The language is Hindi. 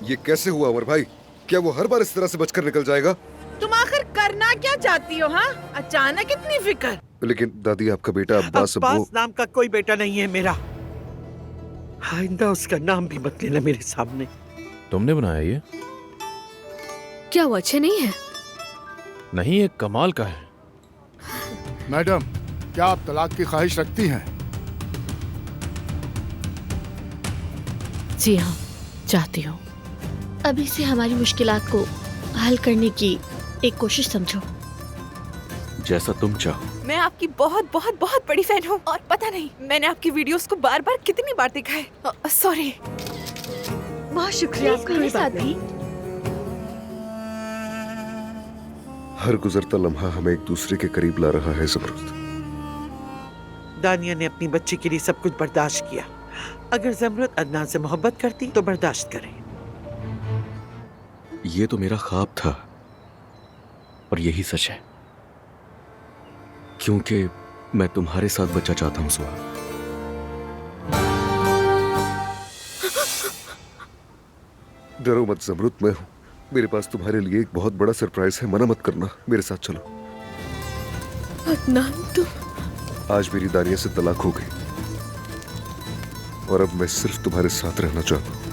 ये कैसे हुआ अमर भाई? क्या वो हर बार इस तरह से बचकर निकल जाएगा? तुम आखिर करना क्या चाहती हो? हाँ, अचानक इतनी फिक्र। लेकिन दादी, आपका बेटा अब्बास अब्बास नाम का कोई बेटा नहीं है मेरा। आइंदा उसका नाम भी मत लेना मेरे सामने। तुमने बनाया ये? क्या वो अच्छे नहीं है? नहीं, एक कमाल का है। मैडम, क्या आप तलाक की ख्वाहिश रखती हैं? जी हाँ, चाहती हूँ। अभी से हमारी मुश्किलात को हल करने की एक कोशिश समझो। जैसा तुम चाहो। मैं आपकी बहुत बहुत बहुत बड़ी फैन हूँ और पता नहीं मैंने आपकी वीडियोस को बार बार कितनी बार देखा है। सॉरी। बहुत शुक्रिया आपका। मेरे साथ भी। हर गुजरता लम्हा हमें एक दूसरे के करीब ला रहा है ज़मरुद। दानिया ने अपनी बच्ची के लिए सब कुछ बर्दाश्त किया। अगर ज़मरुद अदनान से मोहब्बत करती तो बर्दाश्त करे। ये तो मेरा ख्वाब था और यही सच है, क्योंकि मैं तुम्हारे साथ बच्चा चाहता हूँ सुहा। डरो मत ज़मरुद, मैं हूँ। मेरे पास तुम्हारे लिए एक बहुत बड़ा सरप्राइज है। मना मत करना, मेरे साथ चलो। अदनान, तुम? आज मेरी दानिया से तलाक हो गई और अब मैं सिर्फ तुम्हारे साथ रहना चाहता हूँ।